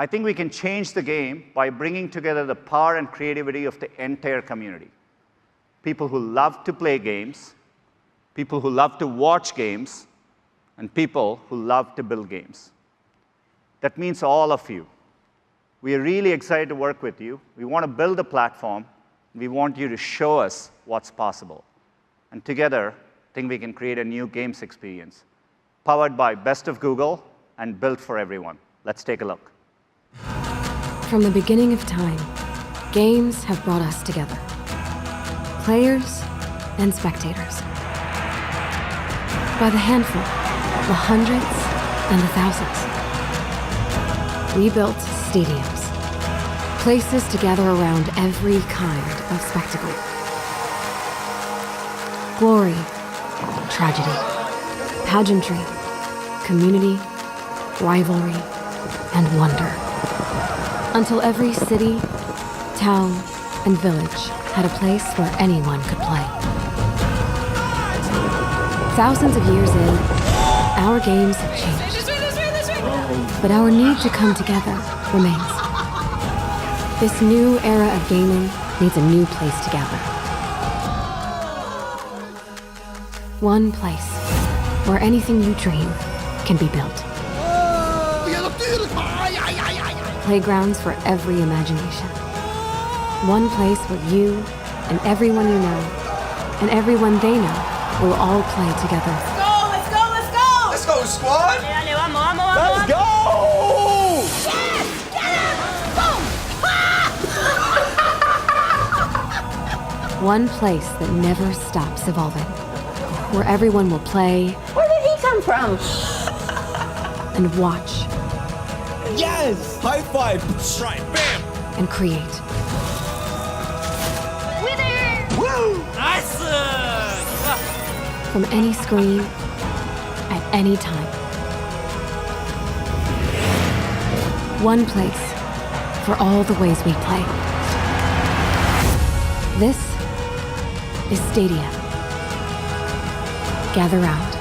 I think we can change the game by bringing together the power and creativity of the entire community. People who love to play games, people who love to watch games, and people who love to build games. That means all of you. We are really excited to work with you. We want to build a platform. We want you to show us what's possible. And together, I think we can create a new games experience, powered by Best of Google and built for everyone. Let's take a look. From the beginning of time, games have brought us together. Players and spectators. By the handful, the hundreds and the thousands. We built stadiums, places to gather around every kind of spectacle. Glory, tragedy, pageantry, community, rivalry, and wonder. Until every city, town, and village had a place where anyone could play. Thousands of years in, our games have changed. But our need to come together remains. This new era of gaming needs a new place to gather. One place where anything you dream can be built. Playgrounds for every imagination. One place where you and everyone you know and everyone they know will all play together. Let's go! Let's go, squad! Let's go! Yes! Get him! Boom! One place that never stops evolving. Where everyone will play. Where did he come from? And watch. Yes! High five! Right, bam! And create. Winner! Woo! Nice! From any screen, at any time. One place for all the ways we play. This is Stadia. Gather round.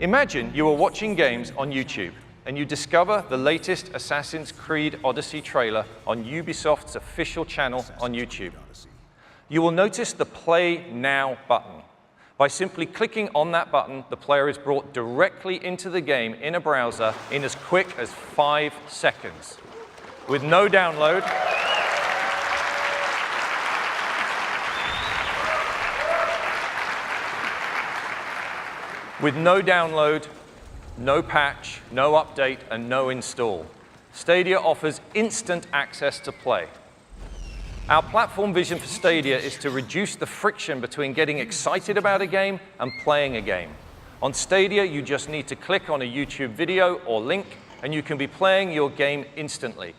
Imagine you are watching games on YouTube, and you discover the latest Assassin's Creed Odyssey trailer on Ubisoft's official channel on YouTube. You will notice the Play Now button. By simply clicking on that button, the player is brought directly into the game in a browser in as quick as 5 seconds. With no download, no patch, no update, and no install. Stadia offers instant access to play. Our platform vision for Stadia is to reduce the friction between getting excited about a game and playing a game. On Stadia, you just need to click on a YouTube video or link, and you can be playing your game instantly.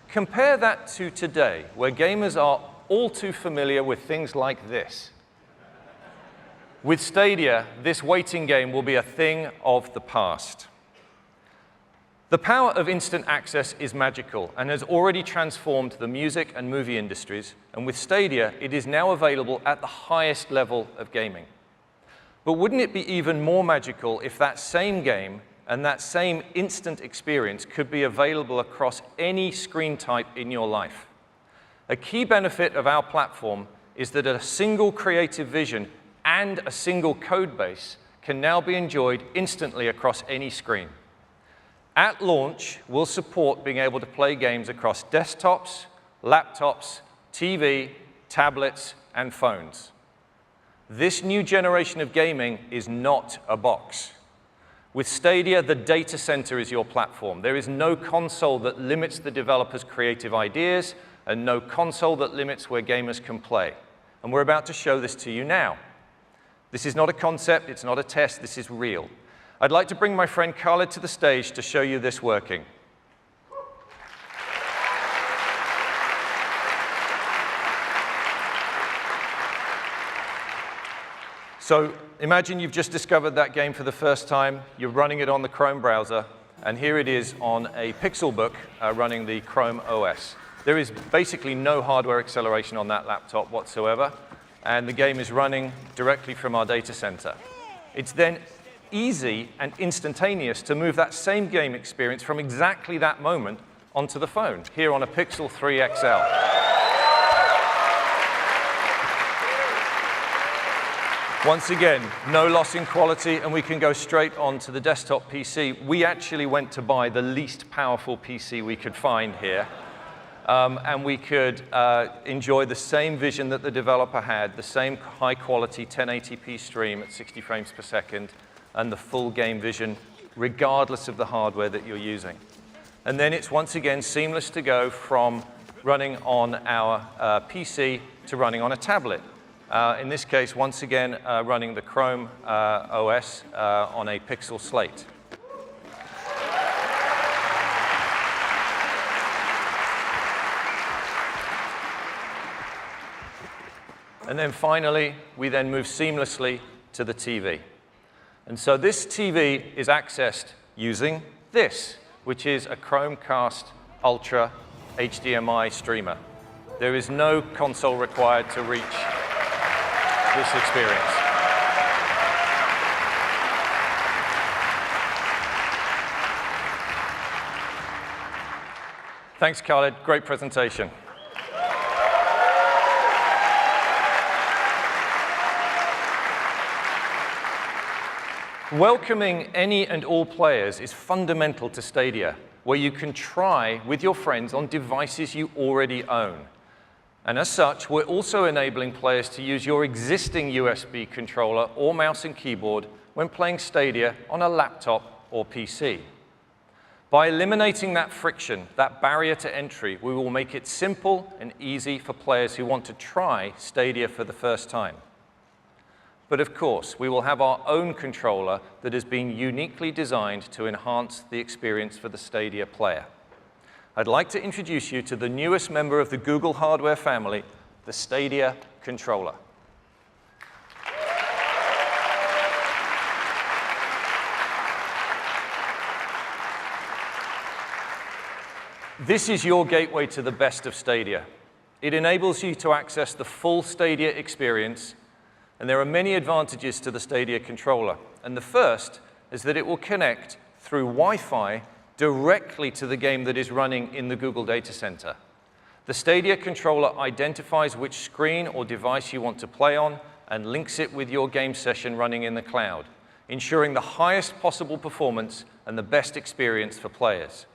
Compare that to today, where gamers are all too familiar with things like this. With Stadia, this waiting game will be a thing of the past. The power of instant access is magical and has already transformed the music and movie industries, and with Stadia, it is now available at the highest level of gaming. But wouldn't it be even more magical if that same game and that same instant experience could be available across any screen type in your life? A key benefit of our platform is that a single creative vision and a single code base can now be enjoyed instantly across any screen. At launch, we'll support being able to play games across desktops, laptops, TV, tablets, and phones. This new generation of gaming is not a box. With Stadia, the data center is your platform. There is no console that limits the developer's creative ideas and no console that limits where gamers can play. And we're about to show this to you now. This is not a concept, it's not a test, this is real. I'd like to bring my friend Khaled to the stage to show you this working. So imagine you've just discovered that game for the first time, you're running it on the Chrome browser, and here it is on a Pixelbook running the Chrome OS. There is basically no hardware acceleration on that laptop whatsoever, and the game is running directly from our data center. It's then easy and instantaneous to move that same game experience from exactly that moment onto the phone, here on a Pixel 3 XL. Once again, no loss in quality, and we can go straight onto the desktop PC. We actually went to buy the least powerful PC we could find here, and we could enjoy the same vision that the developer had, the same high-quality 1080p stream at 60 frames per second, and the full game vision, regardless of the hardware that you're using. And then it's once again seamless to go from running on our PC to running on a tablet. In this case, once again, running the Chrome OS on a Pixel Slate. And then finally, we then move seamlessly to the TV. And so this TV is accessed using this, which is a Chromecast Ultra HDMI streamer. There is no console required to reach this experience. Thanks, Khaled. Great presentation. Welcoming any and all players is fundamental to Stadia, where you can try with your friends on devices you already own. And as such, we're also enabling players to use your existing USB controller or mouse and keyboard when playing Stadia on a laptop or PC. By eliminating that friction, that barrier to entry, we will make it simple and easy for players who want to try Stadia for the first time. But of course, we will have our own controller that has been uniquely designed to enhance the experience for the Stadia player. I'd like to introduce you to the newest member of the Google hardware family, the Stadia controller. This is your gateway to the best of Stadia. It enables you to access the full Stadia experience, and there are many advantages to the Stadia controller. And the first is that it will connect through Wi-Fi directly to the game that is running in the Google data center. The Stadia controller identifies which screen or device you want to play on and links it with your game session running in the cloud, ensuring the highest possible performance and the best experience for players.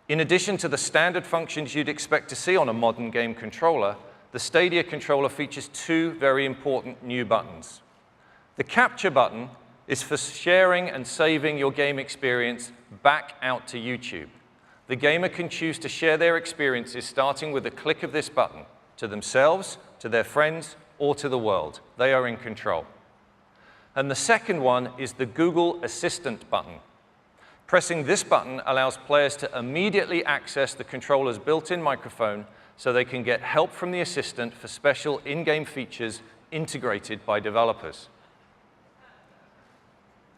In addition to the standard functions you'd expect to see on a modern game controller, the Stadia controller features two very important new buttons. The capture button is for sharing and saving your game experience back out to YouTube. The gamer can choose to share their experiences starting with a click of this button to themselves, to their friends, or to the world. They are in control. And the second one is the Google Assistant button. Pressing this button allows players to immediately access the controller's built-in microphone so they can get help from the assistant for special in-game features integrated by developers.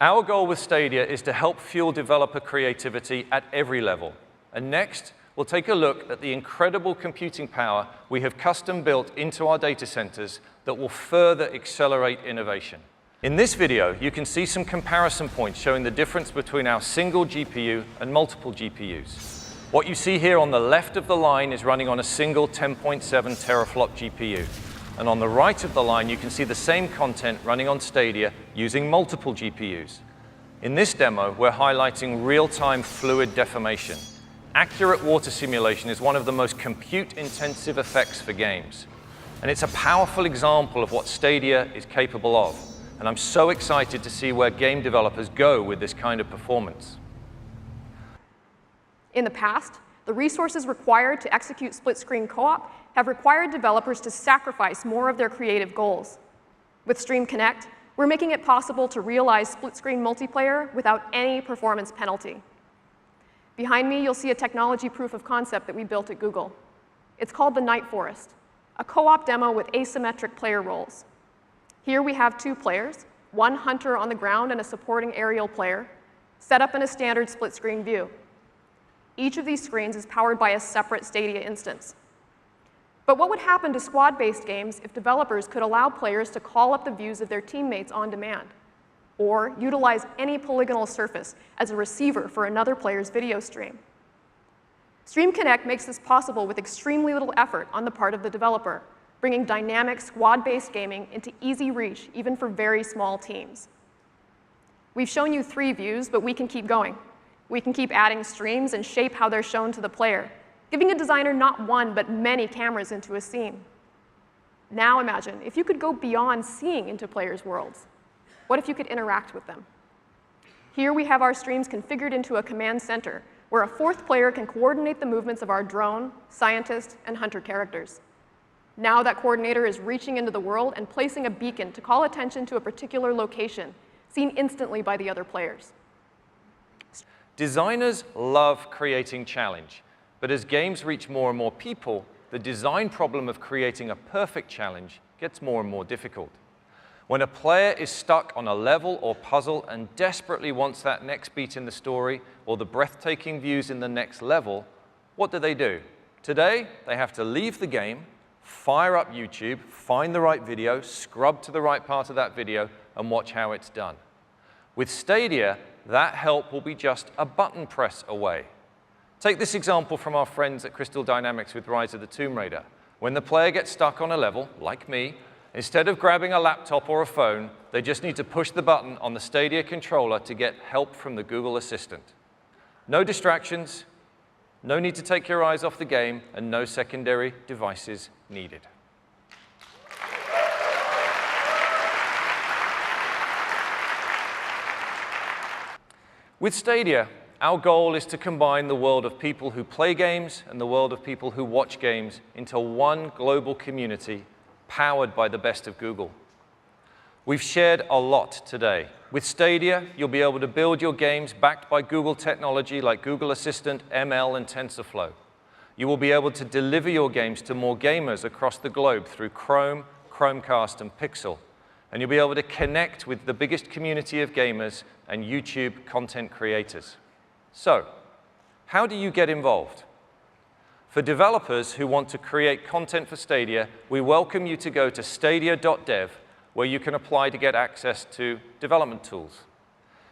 Our goal with Stadia is to help fuel developer creativity at every level. And next, we'll take a look at the incredible computing power we have custom built into our data centers that will further accelerate innovation. In this video, you can see some comparison points showing the difference between our single GPU and multiple GPUs. What you see here on the left of the line is running on a single 10.7 teraflop GPU. And on the right of the line, you can see the same content running on Stadia using multiple GPUs. In this demo, we're highlighting real-time fluid deformation. Accurate water simulation is one of the most compute-intensive effects for games. And it's a powerful example of what Stadia is capable of. And I'm so excited to see where game developers go with this kind of performance. In the past, the resources required to execute split-screen co-op have required developers to sacrifice more of their creative goals. With Stream Connect, we're making it possible to realize split-screen multiplayer without any performance penalty. Behind me, you'll see a technology proof of concept that we built at Google. It's called the Night Forest, a co-op demo with asymmetric player roles. Here we have two players, one hunter on the ground and a supporting aerial player, set up in a standard split-screen view. Each of these screens is powered by a separate Stadia instance. But what would happen to squad-based games if developers could allow players to call up the views of their teammates on demand, or utilize any polygonal surface as a receiver for another player's video stream? Stream Connect makes this possible with extremely little effort on the part of the developer, bringing dynamic squad-based gaming into easy reach even for very small teams. We've shown you 3 views, but we can keep going. We can keep adding streams and shape how they're shown to the player, giving a designer not one, but many cameras into a scene. Now imagine if you could go beyond seeing into players' worlds. What if you could interact with them? Here we have our streams configured into a command center, where a 4th player can coordinate the movements of our drone, scientist, and hunter characters. Now that coordinator is reaching into the world and placing a beacon to call attention to a particular location, seen instantly by the other players. Designers love creating challenge, but as games reach more and more people, the design problem of creating a perfect challenge gets more and more difficult. When a player is stuck on a level or puzzle and desperately wants that next beat in the story or the breathtaking views in the next level, what do? Today, they have to leave the game, fire up YouTube, find the right video, scrub to the right part of that video, and watch how it's done. With Stadia, that help will be just a button press away. Take this example from our friends at Crystal Dynamics with Rise of the Tomb Raider. When the player gets stuck on a level, like me, instead of grabbing a laptop or a phone, they just need to push the button on the Stadia controller to get help from the Google Assistant. No distractions, no need to take your eyes off the game, and no secondary devices needed. With Stadia, our goal is to combine the world of people who play games and the world of people who watch games into one global community powered by the best of Google. We've shared a lot today. With Stadia, you'll be able to build your games backed by Google technology like Google Assistant, ML, and TensorFlow. You will be able to deliver your games to more gamers across the globe through Chrome, Chromecast, and Pixel. And you'll be able to connect with the biggest community of gamers and YouTube content creators. So, how do you get involved? For developers who want to create content for Stadia, we welcome you to go to stadia.dev, where you can apply to get access to development tools.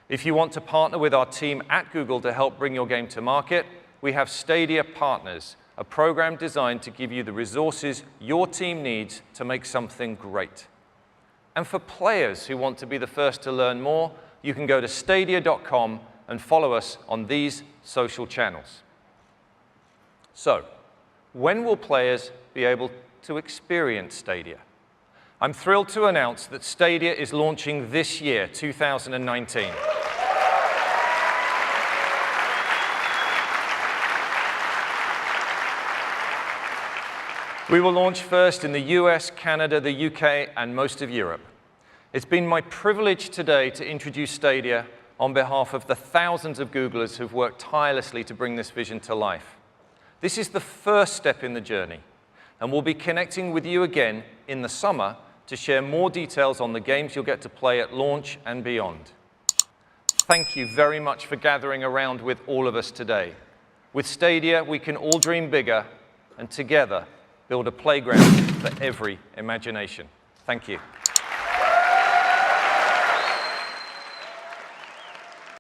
If you want to partner with our team at Google to help bring your game to market, we have Stadia Partners, a program designed to give you the resources your team needs to make something great. And for players who want to be the first to learn more, you can go to stadia.com and follow us on these social channels. So, when will players be able to experience Stadia? I'm thrilled to announce that Stadia is launching this year, 2019. We will launch first in the US, Canada, the UK, and most of Europe. It's been my privilege today to introduce Stadia on behalf of the thousands of Googlers who've worked tirelessly to bring this vision to life. This is the first step in the journey, and we'll be connecting with you again in the summer to share more details on the games you'll get to play at launch and beyond. Thank you very much for gathering around with all of us today. With Stadia, we can all dream bigger, and together build a playground for every imagination. Thank you.